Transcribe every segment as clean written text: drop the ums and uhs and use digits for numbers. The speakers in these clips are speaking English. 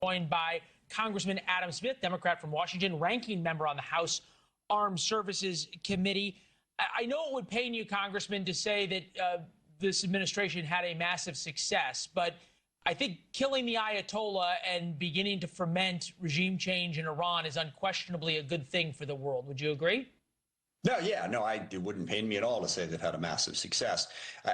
Joined by Congressman Adam Smith, Democrat from Washington, ranking member on the House Armed Services Committee. I know it would pain you, Congressman, to say that this administration had a massive success, but I think killing the Ayatollah and beginning to ferment regime change in Iran is unquestionably a good thing for the world. Would you agree? No, it wouldn't pain me at all to say they've had a massive success.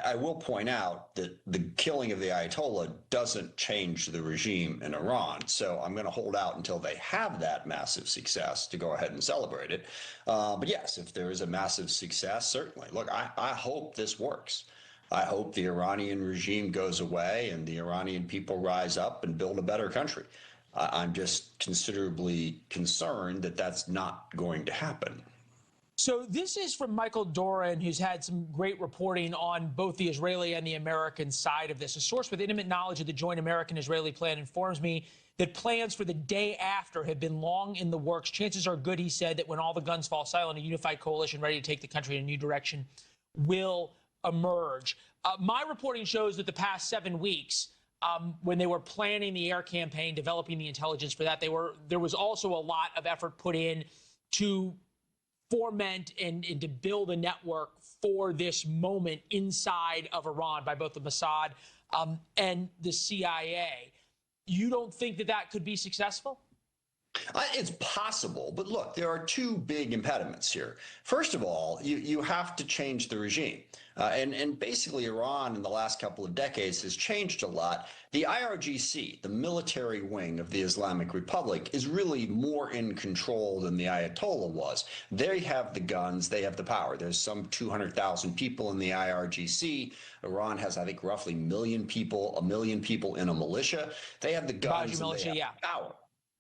I will point out that the killing of the Ayatollah doesn't change the regime in Iran. So I'm going to hold out until they have that massive success to go ahead and celebrate it. But yes, if there is a massive success, certainly. Look, I hope this works. I hope the Iranian regime goes away and the Iranian people rise up and build a better country. I'm just considerably concerned that that's not going to happen. So this is from Michael Doran, who's had some great reporting on both the Israeli and the American side of this. A source with intimate knowledge of the joint American-Israeli plan informs me that plans for the day after have been long in the works. Chances are good, he said, that when all the guns fall silent, a unified coalition ready to take the country in a new direction will emerge. My reporting shows that the past 7 weeks, when they were planning the air campaign, developing the intelligence for that, there was also a lot of effort put in to foment and to build a network for this moment inside of Iran by both the Mossad and the CIA. You don't think that that could be successful? It's possible, but look, there are two big impediments here. First of all, you have to change the regime. And basically, Iran in the last couple of decades has changed a lot. The IRGC, the military wing of the Islamic Republic, is really more in control than the Ayatollah was. They have the guns, they have the power. There's some 200,000 people in the IRGC. Iran has, I think, roughly a million people in a militia. They have the guns and they have the power.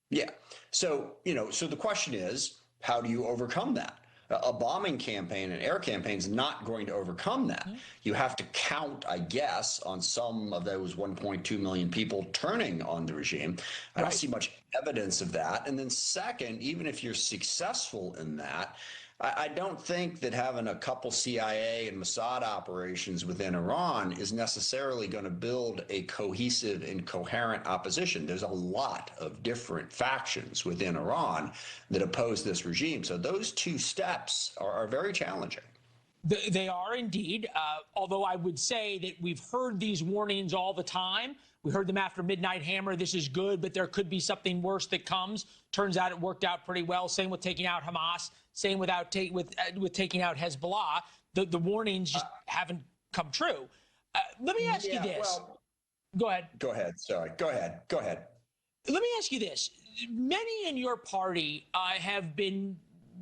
Yeah. So the question is, how do you overcome that? A bombing campaign, an air campaign is not going to overcome that. You have to count, I guess, on some of those 1.2 million people turning on the regime. I don't see much evidence of that. And then second, even if you're successful in that, I don't think that having a couple CIA and Mossad operations within Iran is necessarily going to build a cohesive and coherent opposition. There's a lot of different factions within Iran that oppose this regime. So those two steps are very challenging. They are indeed, although I would say that we've heard these warnings all the time. We heard them after Midnight Hammer. This is good, but there could be something worse that comes. Turns out it worked out pretty well. Same with taking out Hamas. Same with taking out Hezbollah. The warnings just haven't come true. Let me ask you this. Well, go ahead. Go ahead. Sorry. Go ahead. Let me ask you this. Many in your party have been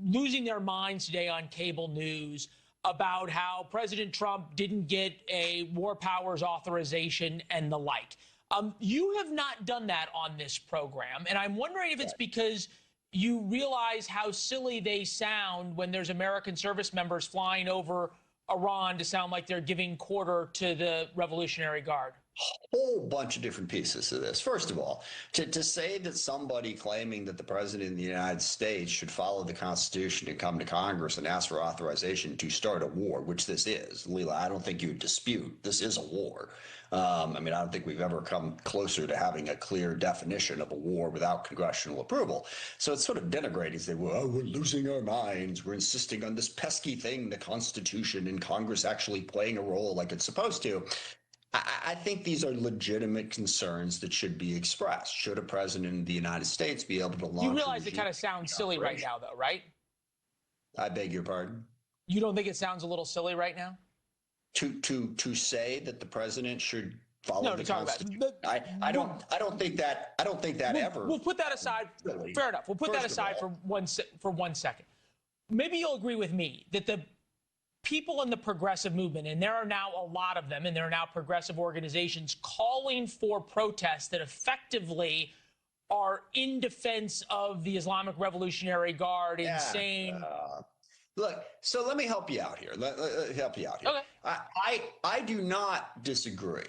losing their minds today on cable news about how President Trump didn't get a war powers authorization and the like. You have not done that on this program, and I'm wondering if it's because you realize how silly they sound when there's American service members flying over Iran to sound like they're giving quarter to the Revolutionary Guard. Whole bunch of different pieces to this. First of all, to say that somebody claiming that the president of the United States should follow the Constitution and come to Congress and ask for authorization to start a war, which this is, Leela, I don't think you would dispute this is a war. I don't think we've ever come closer to having a clear definition of a war without congressional approval. So it's sort of denigrating. Say, well, we're losing our minds. We're insisting on this pesky thing, the Constitution, and Congress actually playing a role like it's supposed to. I think these are legitimate concerns that should be expressed. Should a president of the United States be able to launch? You realize it kind of sounds silly right now, though, right? I beg your pardon? You don't think it sounds a little silly right now? To say that the president should follow the Constitution? I don't think that ever. We'll put that aside. Really. Fair enough. We'll put that aside for 1 second. Maybe you'll agree with me that the people in the progressive movement, and there are now a lot of them, and there are now progressive organizations calling for protests that effectively are in defense of the Islamic Revolutionary Guard and saying... Look, so let me help you out here. Let me help you out here. Okay. I do not disagree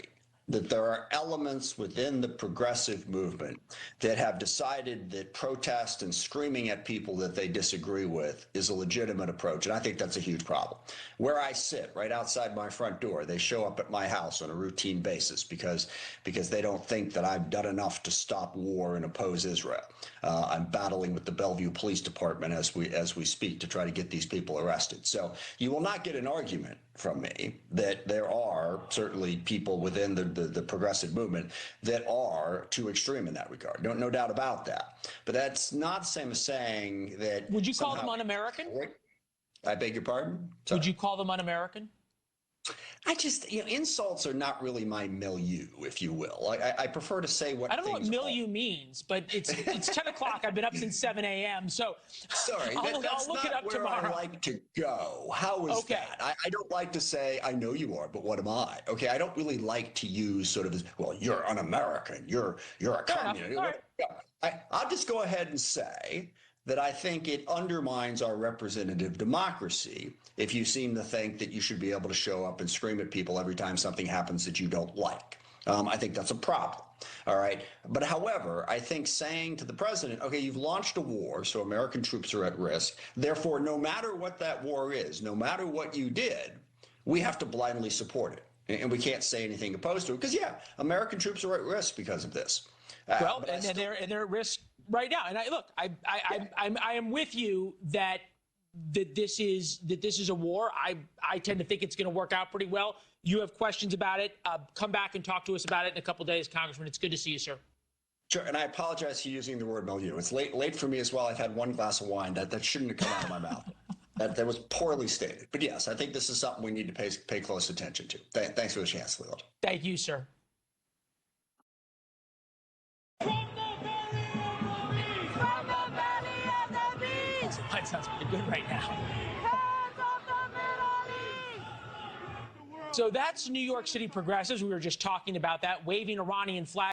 that there are elements within the progressive movement that have decided that protest and screaming at people that they disagree with is a legitimate approach. And I think that's a huge problem. Where I sit, right outside my front door, they show up at my house on a routine basis because they don't think that I've done enough to stop war and oppose Israel. I'm battling with the Bellevue Police Department as we speak to try to get these people arrested. So you will not get an argument from me that there are certainly people within the progressive movement that are too extreme in that regard. No doubt about that. But that's not the same as saying that. Would you call them un-American? I beg your pardon? Sorry. Would you call them un-American? I just, insults are not really my milieu, if you will. I prefer to say what I don't know what things milieu means, but it's 10 o'clock. I've been up since 7 a.m. So sorry, I'll that's look not it up where tomorrow. I like to go. How is that? I don't like to say, I know you are, but what am I? Okay, I don't really like to use sort of this, well, you're un-American, you're a communist. Right. I'll just go ahead and say that I think it undermines our representative democracy if you seem to think that you should be able to show up and scream at people every time something happens that you don't like. I think that's a problem. All right. But however, I think saying to the president, okay, you've launched a war, so American troops are at risk. Therefore, no matter what that war is, no matter what you did, we have to blindly support it. And we can't say anything opposed to it because, yeah, American troops are at risk because of this. Well, and they're at risk right now. And I am with you that this is a war. I tend to think it's going to work out pretty well. You have questions about it. Come back and talk to us about it in a couple of days, Congressman. It's good to see you, sir. Sure, and I apologize for using the word milieu. It's late for me as well. I've had one glass of wine. That shouldn't have come out of my mouth. That was poorly stated. But yes, I think this is something we need to pay close attention to. Thanks for the chance, Leland. Thank you, sir. That sounds pretty good right now. So that's New York City progressives. We were just talking about that, waving Iranian flags.